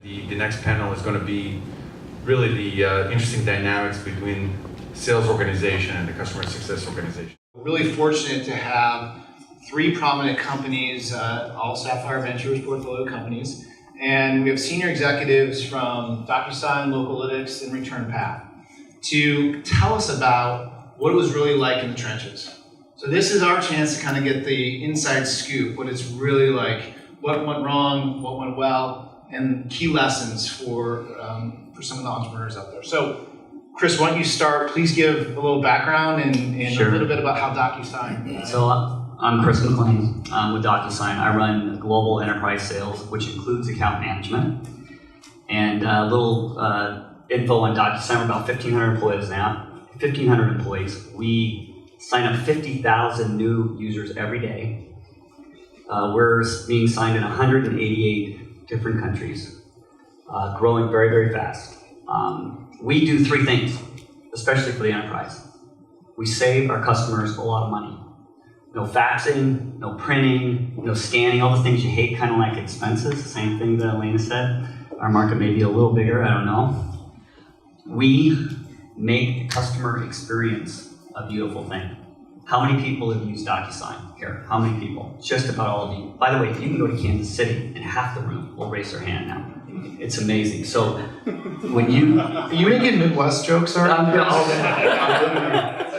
The next panel is going to be really the interesting dynamics between sales organization and the customer success organization. We're really fortunate to have three prominent companies, all Sapphire Ventures portfolio companies, and we have senior executives from DocuSign, Localytics, and ReturnPath to tell us about what it was really like in the trenches. So this is our chance to kind of get the inside scoop, what it's really like, what went wrong, what went well, and key lessons for some of the entrepreneurs out there. So, Chris, why don't you start? Please give a little background and Sure. a little bit about how DocuSign. So I'm Chris McLean with DocuSign. I run global enterprise sales, which includes account management. And a little info on DocuSign, we're about 1,500 employees now. 1,500 employees. We sign up 50,000 new users every day. We're being signed in 188 different countries, growing very, very fast. We do three things, especially for the enterprise. We save our customers a lot of money. No faxing, no printing, no scanning, all the things you hate, kind of like expenses, the same thing that Elena said. Our market may be a little bigger, I don't know. We make the customer experience a beautiful thing. How many people have used DocuSign here? How many people? Just about all of you. By the way, if you can go to Kansas City and half the room will raise their hand now. It's amazing. So when you... Are you making Midwest jokes already?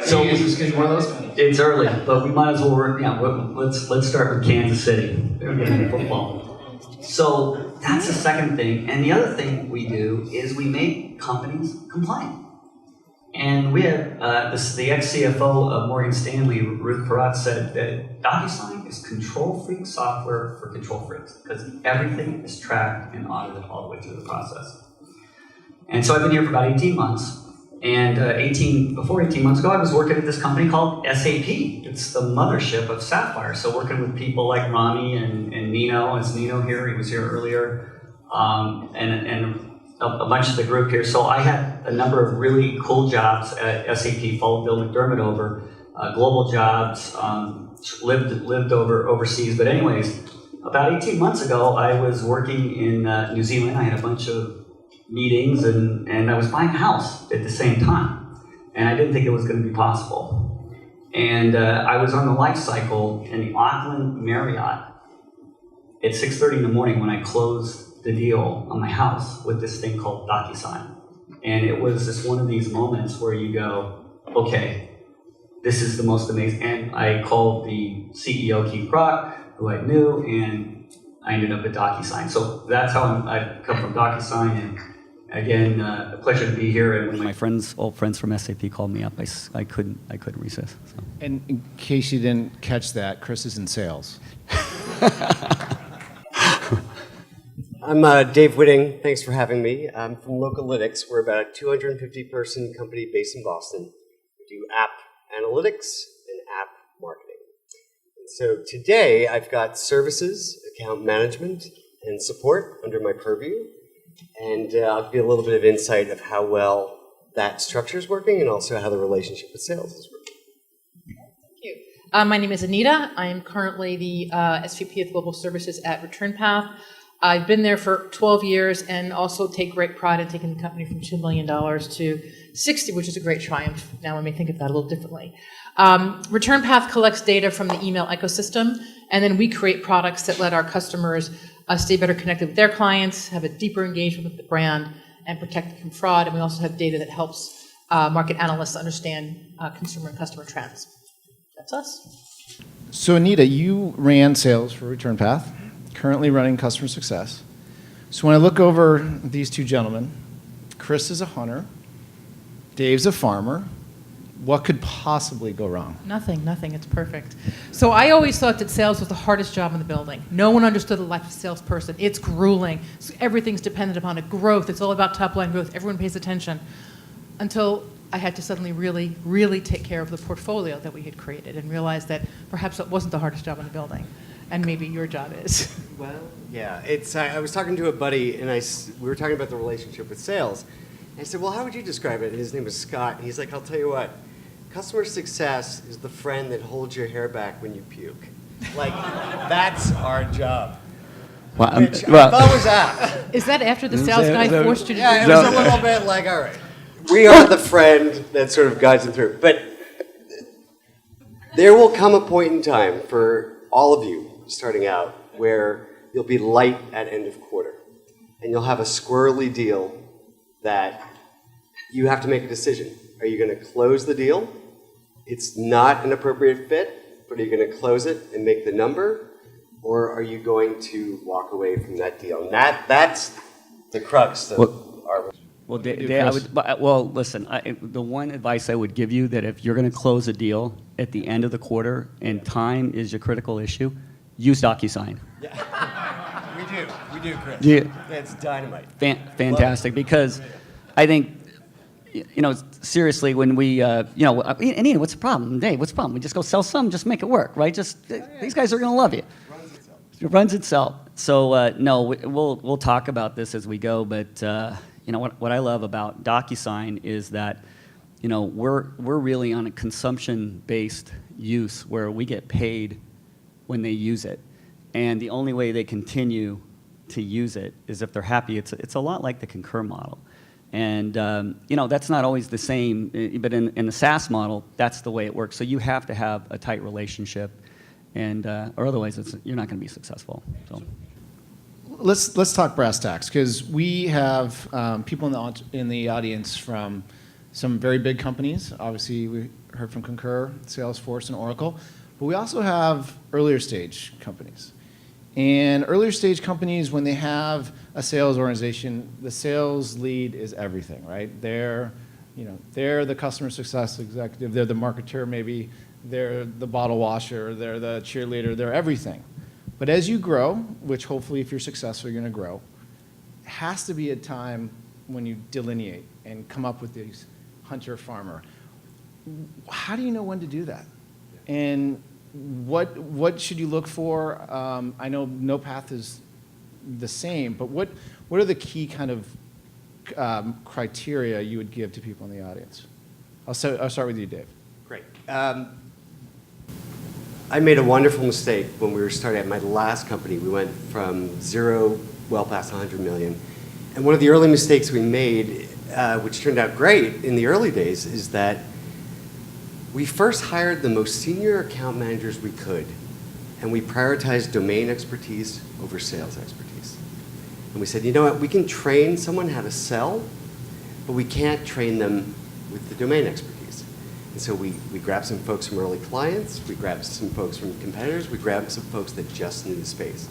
So it's one of those things. It's early, but we might as well work. Yeah, let's start with Kansas City. They're getting football. So that's the second thing. And the other thing we do is we make companies compliant. And we have the ex-CFO of Morgan Stanley, Ruth Porat, said that DocuSign is control freak software for control freaks because everything is tracked and audited all the way through the process. And so I've been here for about 18 months. And before 18 months ago, I was working at this company called SAP. It's the mothership of Sapphire. So working with people like Rami and Nino. Is Nino here? He was here earlier. And a bunch of the group here. So I had a number of really cool jobs at SAP, followed Bill McDermott over, global jobs, lived overseas. But anyways, about 18 months ago, I was working in New Zealand. I had a bunch of meetings and I was buying a house at the same time. And I didn't think it was going to be possible. And I was on the life cycle in the Auckland Marriott at 6:30 in the morning when I closed the deal on my house with this thing called DocuSign. And it was just one of these moments where you go, okay, this is the most amazing. And I called the CEO, Keith Brock, who I knew, and I ended up at DocuSign. So that's how I've come from DocuSign. And again, a pleasure to be here. And when my old friends from SAP called me up, I couldn't resist. So. And in case you didn't catch that, Chris is in sales. I'm Dave Whitting. Thanks for having me. I'm from Localytics. We're about a 250-person company based in Boston. We do app analytics and app marketing. And so today I've got services, account management, and support under my purview. And I'll give you a little bit of insight of how well that structure is working and also how the relationship with sales is working. Thank you. My name is Anita. I am currently the SVP of Global Services at ReturnPath. I've been there for 12 years and also take great pride in taking the company from $2 million to 60, which is a great triumph. Now I may think of that a little differently. ReturnPath collects data from the email ecosystem, and then we create products that let our customers stay better connected with their clients, have a deeper engagement with the brand, and protect them from fraud. And we also have data that helps market analysts understand consumer and customer trends. That's us. So Anita, you ran sales for ReturnPath, currently running customer success. So when I look over these two gentlemen, Chris is a hunter, Dave's a farmer. What could possibly go wrong? Nothing. It's perfect. So I always thought that sales was the hardest job in the building. No one understood the life of a salesperson. It's grueling. So everything's dependent upon it. Growth. It's all about top line growth. Everyone pays attention. Until I had to suddenly really, really take care of the portfolio that we had created and realize that perhaps it wasn't the hardest job in the building. And maybe your job is. Well, yeah. I was talking to a buddy, and we were talking about the relationship with sales. And I said, well, how would you describe it? And his name was Scott. And he's like, I'll tell you what. Customer success is the friend that holds your hair back when you puke. Like, that's our job. Well, which I thought was apt. Is that after the sales guy forced you to do Yeah, it that? was a little bit like, all right, we are the friend that sort of guides them through. But there will come a point in time for all of you starting out where you'll be light at end of quarter. And you'll have a squirrely deal that you have to make a decision. Are you going to close the deal? It's not an appropriate fit, but are you going to close it and make the number? Or are you going to walk away from that deal? And that's the crux of our... Well, listen, the one advice I would give you that if you're going to close a deal at the end of the quarter and time is your critical issue, use DocuSign. We do, Chris. Yeah. It's dynamite. Fantastic, because I think, seriously, when we, Anita, what's the problem? Dave, what's the problem? We just go sell some, just make it work, right? These guys are going to love you. It runs itself. So, no, we'll talk about this as we go, but, what I love about DocuSign is that, we're really on a consumption-based use where we get paid when they use it. And the only way they continue to use it is if they're happy. It's a lot like the Concur model. And, that's not always the same, but in the SaaS model, that's the way it works. So you have to have a tight relationship, and or otherwise you're not going to be successful. So. Let's talk brass tacks, because we have people in the audience from some very big companies. Obviously, we heard from Concur, Salesforce, and Oracle. But we also have earlier stage companies. And earlier stage companies, when they have a sales organization, the sales lead is everything, right? They're the customer success executive, they're the marketer maybe, they're the bottle washer, they're the cheerleader, they're everything. But as you grow, which hopefully if you're successful, you're going to grow, it has to be a time when you delineate and come up with these hunter-farmer. How do you know when to do that? And what should you look for? I know no path is the same, but what are the key kind of criteria you would give to people in the audience? I'll start with you, Dave. Great. I made a wonderful mistake when we were starting at my last company. We went from 0 well past 100 million. And one of the early mistakes we made, which turned out great in the early days, is that we first hired the most senior account managers we could, and we prioritized domain expertise over sales expertise. And we said, you know what, we can train someone how to sell, but we can't train them with the domain expertise. And so we grabbed some folks from early clients, we grabbed some folks from competitors, we grabbed some folks that just knew the space.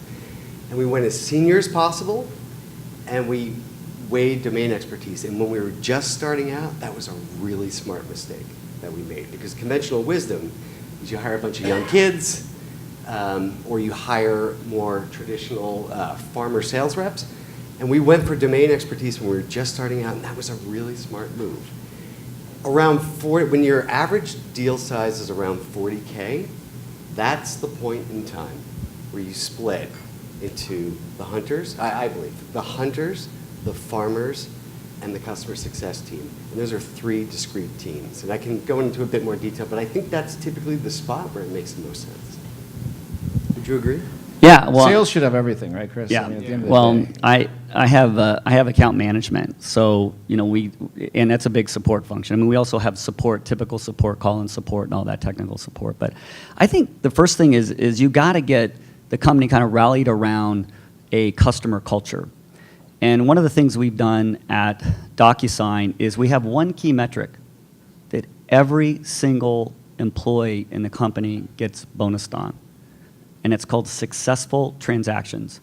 And we went as senior as possible, and we weighed domain expertise. And when we were just starting out, that was a really smart mistake that we made, because conventional wisdom is you hire a bunch of young kids, or you hire more traditional farmer sales reps. And we went for domain expertise when we were just starting out, and that was a really smart move. Around 40, when your average deal size is around 40K, that's the point in time where you split into the hunters, I believe, the hunters, the farmers, and the customer success team. And those are 3 discrete teams. And I can go into a bit more detail, but I think that's typically the spot where it makes the most sense. Would you agree? Yeah, well, Sales should have everything, right, Chris? Yeah. I mean, at the end of the day. I have account management, so and that's a big support function. I mean, we also have support, typical support, call-in support, and all that technical support. But I think the first thing is you got to get the company kind of rallied around a customer culture. And one of the things we've done at DocuSign is we have one key metric that every single employee in the company gets bonused on. And it's called successful transactions.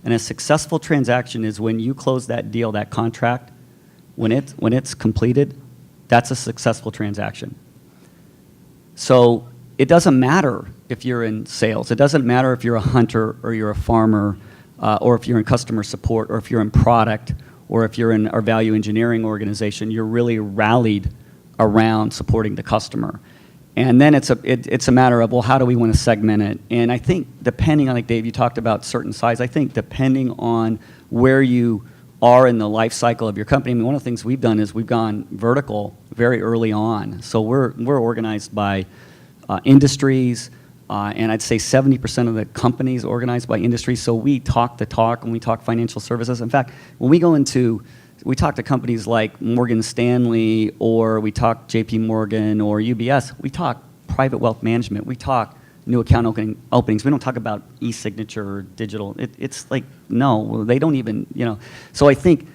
And a successful transaction is when you close that deal, that contract, when it's completed, that's a successful transaction. So it doesn't matter if you're in sales. It doesn't matter if you're a hunter or you're a farmer, or if you're in customer support, or if you're in product, or if you're in our value engineering organization. You're really rallied around supporting the customer. And then it's a matter of, well, how do we want to segment it? And I think depending on, like Dave, you talked about certain size, I think depending on where you are in the life cycle of your company, I mean, one of the things we've done is we've gone vertical very early on. So we're organized by industries, and I'd say 70% of the companies organized by industry. So we talk the talk when we talk financial services. In fact, when we talk to companies like Morgan Stanley, or we talk JP Morgan or UBS, we talk private wealth management, we talk new account openings. We don't talk about e-signature or digital. It's like, no, they don't even, So I think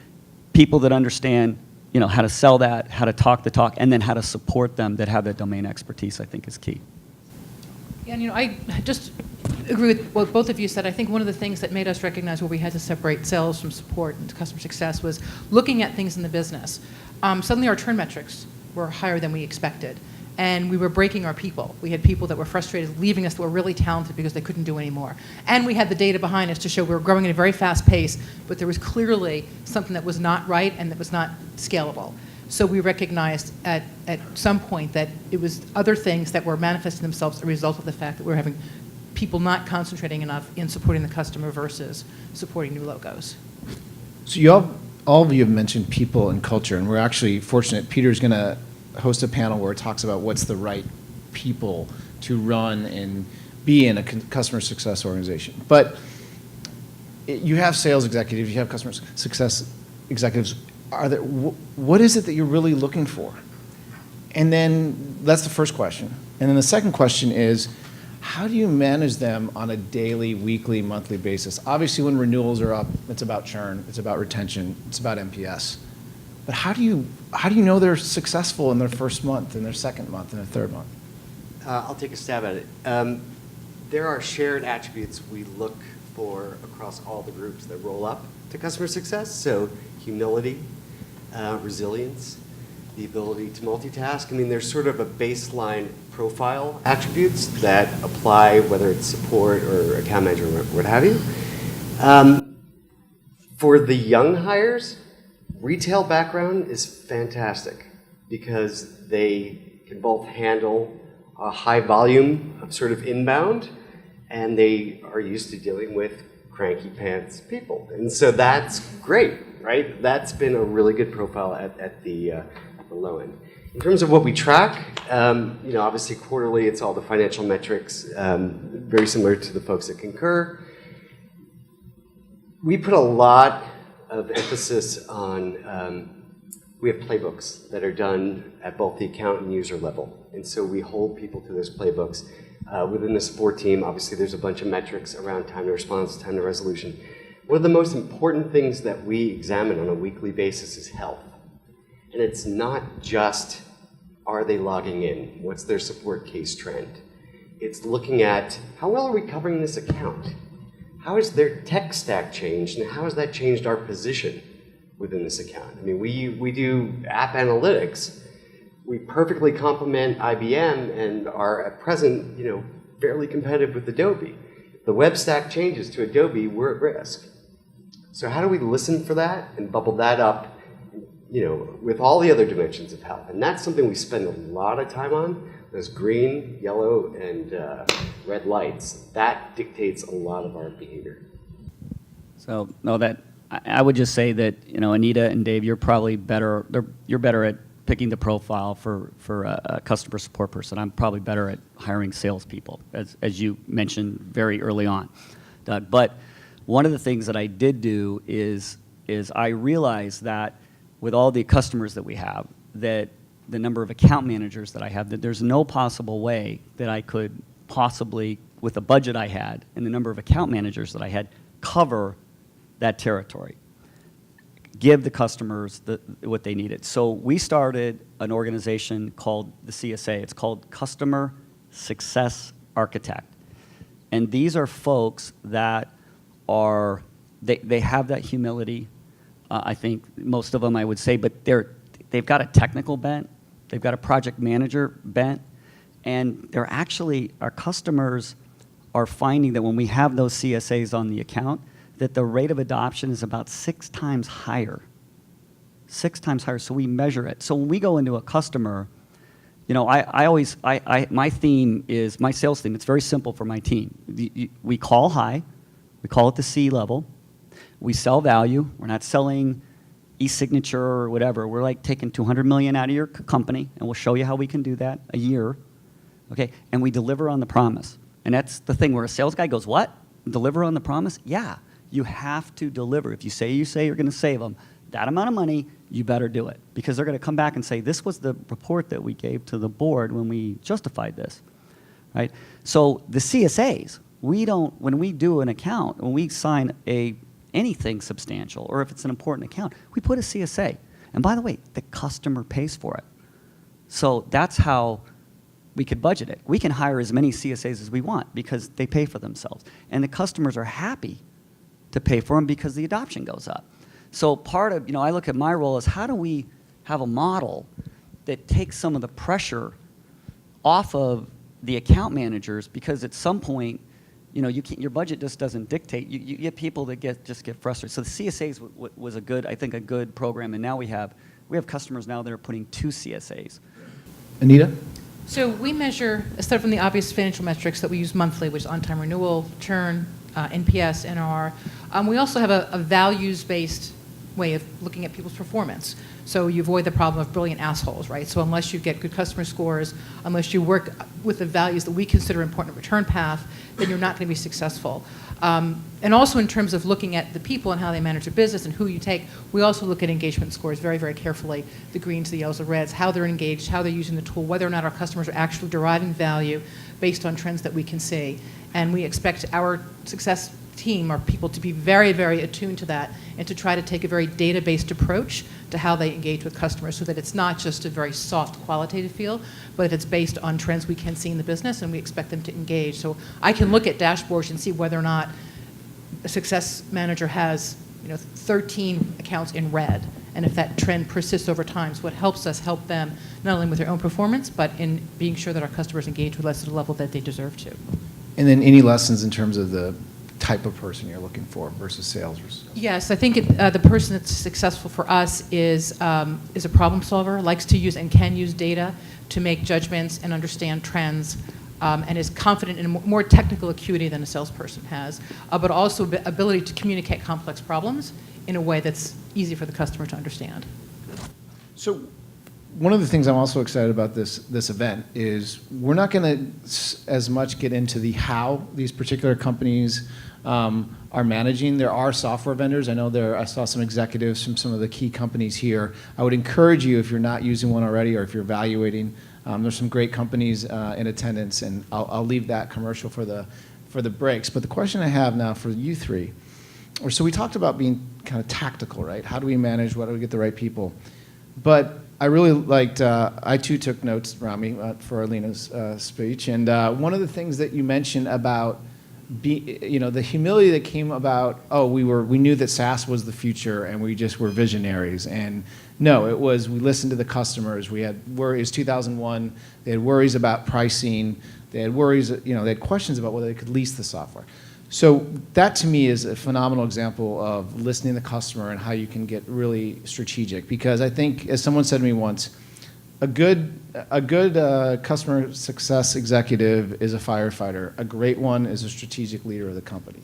people that understand, how to sell that, how to talk the talk, and then how to support them that have that domain expertise, I think is key. Yeah, and I just agree with what both of you said. I think one of the things that made us recognize where we had to separate sales from support and customer success was looking at things in the business. Suddenly our churn metrics were higher than we expected, and we were breaking our people. We had people that were frustrated leaving us that were really talented because they couldn't do any more. And we had the data behind us to show we were growing at a very fast pace, but there was clearly something that was not right and that was not scalable. So we recognized at some point that it was other things that were manifesting themselves as a result of the fact that we were having people not concentrating enough in supporting the customer versus supporting new logos. So all of you have mentioned people and culture, and we're actually fortunate. Peter's going to host a panel where it talks about what's the right people to run and be in a customer success organization. But you have sales executives, you have customer success executives. What is it that you're really looking for? And then that's the first question. And then the second question is, how do you manage them on a daily, weekly, monthly basis? Obviously, when renewals are up, it's about churn, it's about retention, it's about NPS. But how do you know they're successful in their first month, in their second month, in their third month? I'll take a stab at it. There are shared attributes we look for across all the groups that roll up to customer success. So humility, resilience, the ability to multitask. I mean, there's sort of a baseline profile attributes that apply, whether it's support or account manager or what have you. For the young hires, retail background is fantastic because they can both handle a high volume of sort of inbound, and they are used to dealing with cranky pants people. And so that's great, right? That's been a really good profile at the low end. In terms of what we track, obviously quarterly, it's all the financial metrics, very similar to the folks at Concur. We put a lot of emphasis on, we have playbooks that are done at both the account and user level. And so we hold people to those playbooks. Within the support team, obviously there's a bunch of metrics around time to response, time to resolution. One of the most important things that we examine on a weekly basis is health. And it's not just, are they logging in? What's their support case trend? It's looking at, how well are we covering this account? How has their tech stack changed, and how has that changed our position within this account? I mean, we do app analytics. We perfectly complement IBM and are at present, fairly competitive with Adobe. If the web stack changes to Adobe, we're at risk. So how do we listen for that and bubble that up, with all the other dimensions of health? And that's something we spend a lot of time on. Those green, yellow, and red lights, that dictates a lot of our behavior. So, no, I would just say that, Anita and Dave, you're probably better, you're better at picking the profile for a customer support person. I'm probably better at hiring salespeople, as you mentioned very early on, Doug. But one of the things that I did do is I realized that with all the customers that we have, that the number of account managers that I have, that there's no possible way that I could possibly, with the budget I had and the number of account managers that I had, cover that territory, give the customers what they needed. So we started an organization called the CSA. It's called Customer Success Architect. And these are folks that are, they have that humility, I think most of them I would say, but they've got a technical bent, they've got a project manager bent, and they're actually, our customers are finding that when we have those CSAs on the account, that the rate of adoption is about 6 times higher. 6 times higher, so we measure it. So when we go into a customer, my theme is, my sales theme, it's very simple for my team. We call high, we call it the C level, we sell value, we're not selling e-signature or whatever, we're like taking $200 million out of your company, and we'll show you how we can do that a year, okay? And we deliver on the promise. And that's the thing where a sales guy goes, what? Deliver on the promise? Yeah, you have to deliver. If you say you're going to save them that amount of money, you better do it. Because they're going to come back and say, this was the report that we gave to the board when we justified this, right? So the CSAs, when we do an account, when we sign anything substantial, or if it's an important account, we put a CSA. And by the way, the customer pays for it. So that's how we could budget it. We can hire as many CSAs as we want because they pay for themselves. And the customers are happy to pay for them because the adoption goes up. So part of, I look at my role as how do we have a model that takes some of the pressure off of the account managers, because at some point, your budget just doesn't dictate. You get people that just get frustrated. So the CSAs was a good program, and now we have customers now that are putting 2 CSAs. Anita? So we measure, aside from the obvious financial metrics that we use monthly, which is on-time renewal, churn, NPS, NR, we also have a values-based way of looking at people's performance. So you avoid the problem of brilliant assholes, right? So unless you get good customer scores, unless you work with the values that we consider important at return path, then you're not going to be successful. And also in terms of looking at the people and how they manage their business and who you take, we also look at engagement scores very, very carefully, the greens, the yellows, the reds, how they're engaged, how they're using the tool, whether or not our customers are actually deriving value based on trends that we can see. And we expect our success team, our people, to be very, very attuned to that and to try to take a very data-based approach to how they engage with customers so that it's not just a very soft qualitative feel, but it's based on trends we can see in the business and we expect them to engage. So I can look at dashboards and see whether or not a success manager has 13 accounts in red, and if that trend persists over time. So it helps us help them not only with their own performance, but in being sure that our customers engage with us at a level that they deserve to. And then any lessons in terms of the type of person you're looking for versus sales? Yes, I think the person that's successful for us is a problem solver, likes to use and can use data to make judgments and understand trends, and is confident in a more technical acuity than a salesperson has, but also ability to communicate complex problems in a way that's easy for the customer to understand. So one of the things I'm also excited about this event is we're not going to as much get into the how these particular companies are managing. There are software vendors. I saw some executives from some of the key companies here. I would encourage you, if you're not using one already or if you're evaluating, there's some great companies in attendance, and I'll leave that commercial for the breaks. But the question I have now for you three, so we talked about being kind of tactical, right? How do we manage? How do we get the right people? But I really liked, I too took notes, Rami, for Alina's speech. And one of the things that you mentioned about the humility that came about, we knew that SaaS was the future and we just were visionaries. And no, it was, we listened to the customers. We had worries, 2001, they had worries about pricing. They had worries, they had questions about whether they could lease the software. So that to me is a phenomenal example of listening to the customer and how you can get really strategic. Because I think, as someone said to me once, a good customer success executive is a firefighter. A great one is a strategic leader of the company.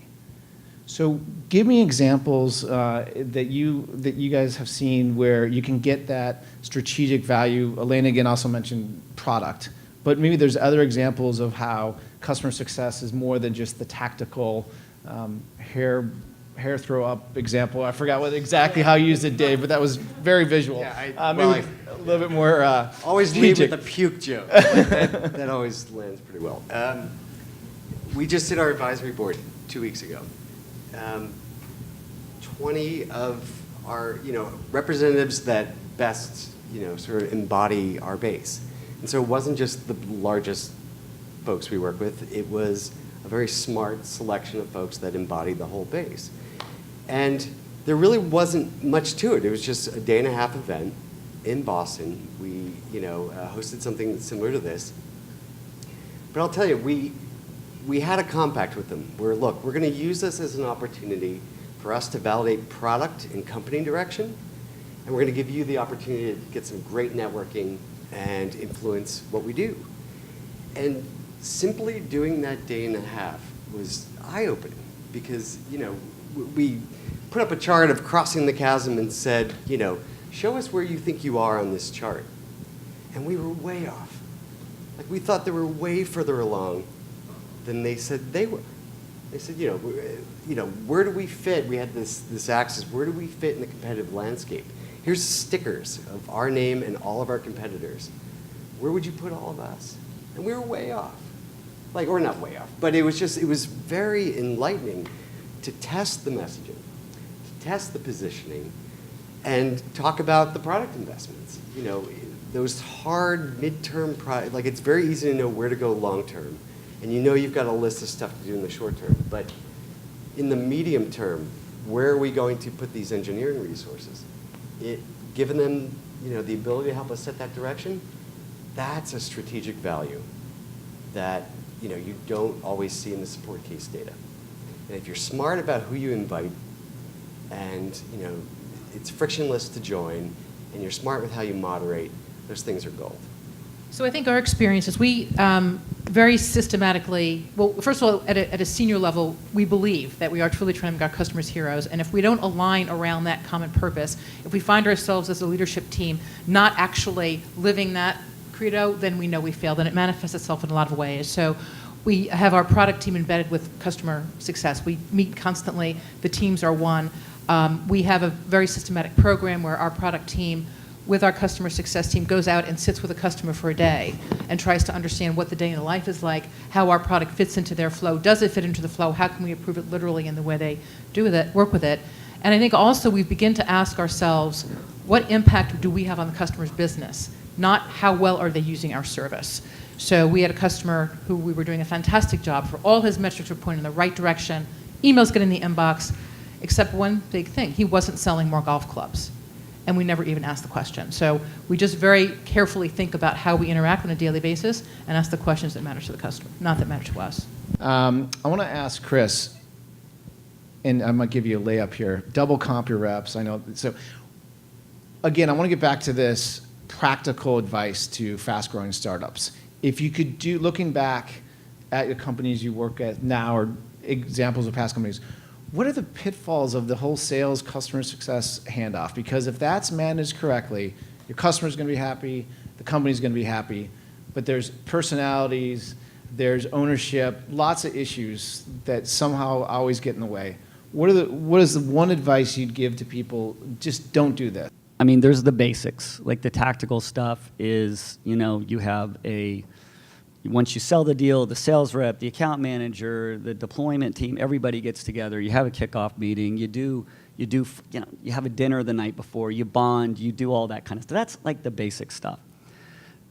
So give me examples that you guys have seen where you can get that strategic value. Elena again also mentioned product, but maybe there's other examples of how customer success is more than just the tactical hair throw up example. I forgot exactly how you used it, Dave, but that was very visual. Yeah, maybe a little bit more always lead strategic. with the puke joke. That always lands pretty well. We just did our advisory board 2 weeks ago. 20 of our representatives that best sort of embody our base. And so it wasn't just the largest folks we work with, it was a very smart selection of folks that embodied the whole base. And there really wasn't much to it. It was just a day-and-a-half event in Boston. We hosted something similar to this. But I'll tell you, we had a compact with them where, look, we're going to use this as an opportunity for us to validate product and company direction, and we're going to give you the opportunity to get some great networking and influence what we do. And simply doing that day and a half was eye-opening because, we put up a chart of crossing the chasm and said, show us where you think you are on this chart. And we were way off. Like, we thought they were way further along than they said they were. They said, where do we fit? We had this axis. Where do we fit in the competitive landscape? Here's stickers of our name and all of our competitors. Where would you put all of us? And we were way off. Or not way off, but it was very enlightening to test the messaging, to test the positioning, and talk about the product investments. Those hard midterm it's very easy to know where to go long term, and you've got a list of stuff to do in the short term. But in the medium term, where are we going to put these engineering resources? Giving them the ability to help us set that direction, that's a strategic value that you don't always see in the support case data. And if you're smart about who you invite, and it's frictionless to join, and you're smart with how you moderate, those things are gold. So I think our experience is we very systematically, well, first of all, at a senior level, we believe that we are truly trying to make our customers heroes. And if we don't align around that common purpose, if we find ourselves as a leadership team not actually living that credo, then we know we failed. And it manifests itself in a lot of ways. So we have our product team embedded with customer success. We meet constantly. The teams are one. We have a very systematic program where our product team with our customer success team goes out and sits with a customer for a day and tries to understand what the day in the life is like, how our product fits into their flow. Does it fit into the flow? How can we improve it literally in the way they do with it, work with it? And I think also we begin to ask ourselves, what impact do we have on the customer's business? Not how well are they using our service. So we had a customer who we were doing a fantastic job for. All his metrics were pointing in the right direction. Emails get in the inbox, except one big thing. He wasn't selling more golf clubs. And we never even asked the question. So we just very carefully think about how we interact on a daily basis and ask the questions that matter to the customer, not that matter to us. I want to ask Chris, and I'm going to give you a layup here. Double comp your reps. I know. So again, I want to get back to this practical advice to fast-growing startups. If you could do, looking back at your companies you work at now or examples of past companies, what are the pitfalls of the whole sales customer success handoff? Because if that's managed correctly, your customer's going to be happy, the company's going to be happy, but there's personalities, there's ownership, lots of issues that somehow always get in the way. What is the one advice you'd give to people? Just don't do this. I mean, there's the basics. Like the tactical stuff is, you have once you sell the deal, the sales rep, the account manager, the deployment team, everybody gets together. You have a kickoff meeting. You have a dinner the night before. You bond. You do all that kind of stuff. That's like the basic stuff.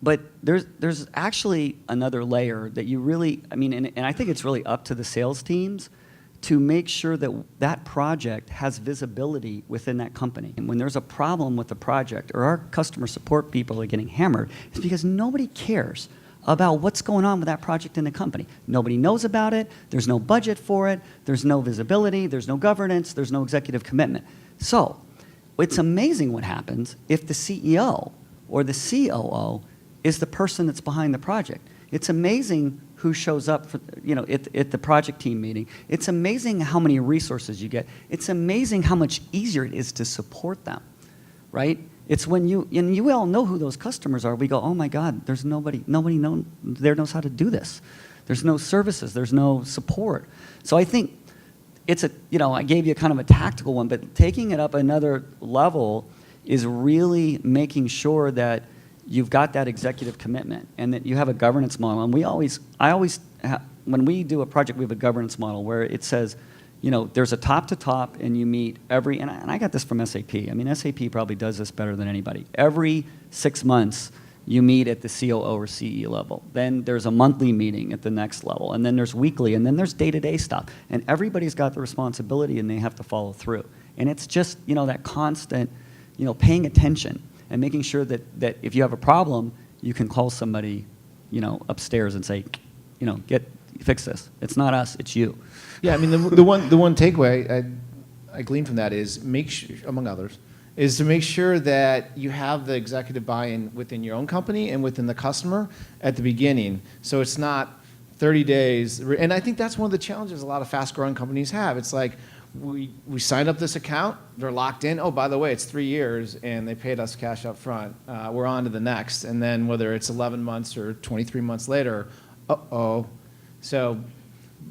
But there's actually another layer that you really, and I think it's really up to the sales teams to make sure that that project has visibility within that company. And when there's a problem with the project or our customer support people are getting hammered, it's because nobody cares about what's going on with that project in the company. Nobody knows about it. There's no budget for it. There's no visibility. There's no governance. There's no executive commitment. So it's amazing what happens if the CEO or the COO is the person that's behind the project. It's amazing who shows up for, at the project team meeting. It's amazing how many resources you get. It's amazing how much easier it is to support them, right? It's when you all know who those customers are, we go, oh my God, there's nobody there knows how to do this. There's no services, there's no support. So I think it's I gave you kind of a tactical one, but taking it up another level is really making sure that you've got that executive commitment and that you have a governance model. And when we do a project, we have a governance model where it says, there's a top to top, and you meet and I got this from SAP. SAP probably does this better than anybody. Every 6 months, you meet at the COO or CE level. Then there's a monthly meeting at the next level, and then there's weekly, and then there's day-to-day stuff. And everybody's got the responsibility, and they have to follow through. And it's just, that constant, paying attention and making sure that if you have a problem, you can call somebody, upstairs and say, fix this. It's not us, it's you. Yeah, the one takeaway I gleaned from that is among others, is to make sure that you have the executive buy-in within your own company and within the customer at the beginning. So it's not 30 days. And I think that's one of the challenges a lot of fast-growing companies have. It's like, we signed up this account, they're locked in. Oh, by the way, it's 3 years, and they paid us cash up front. We're on to the next. And then whether it's 11 months or 23 months later, uh-oh. So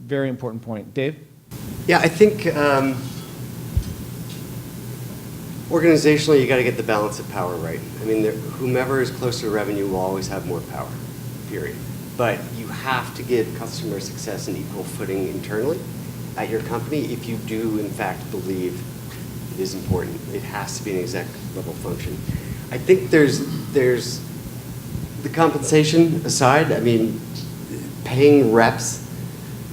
very important point. Dave? Yeah, I think organizationally, you got to get the balance of power right. I mean, whomever is closer to revenue will always have more power, period. But you have to give customer success an equal footing internally at your company if you do, in fact, believe it is important. It has to be an exec level function. I think there's the compensation aside, I mean, paying reps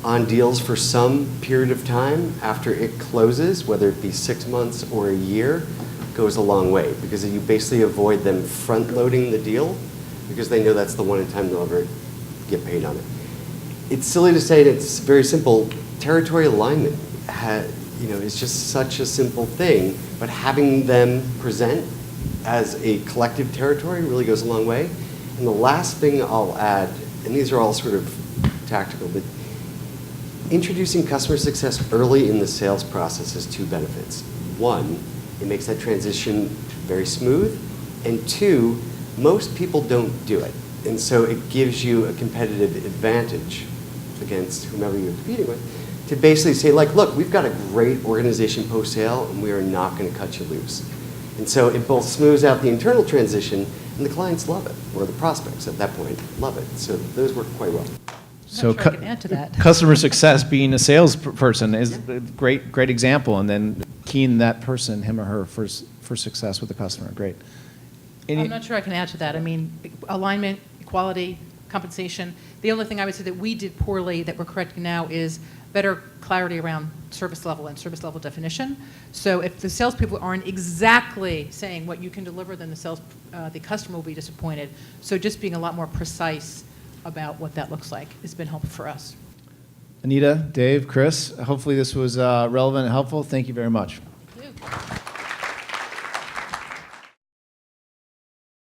on deals for some period of time after it closes, whether it be 6 months or a year, goes a long way because you basically avoid them front loading the deal because they know that's the one time they'll ever get paid on it. It's silly to say that it's very simple. Territory alignment is just such a simple thing, but having them present as a collective territory really goes a long way. And the last thing I'll add, and these are all sort of tactical, but introducing customer success early in the sales process has two benefits. One, it makes that transition very smooth. And two, most people don't do it. And so it gives you a competitive advantage against whomever you're competing with to basically say, like, look, we've got a great organization post-sale and we are not going to cut you loose. And so it both smooths out the internal transition and the clients love it, or the prospects at that point love it. So those work quite well. So sure I can add to that. Customer success being a salesperson is a great example, and then keying that person, him or her, for success with the customer. Great. I'm not sure I can add to that. I mean, alignment, equality, compensation. The only thing I would say that we did poorly that we're correcting now is better clarity around service level and service level definition. So if the salespeople aren't exactly saying what you can deliver, then the customer will be disappointed. So just being a lot more precise about what that looks like has been helpful for us. Anita, Dave, Chris, hopefully this was relevant and helpful. Thank you very much. Thank you.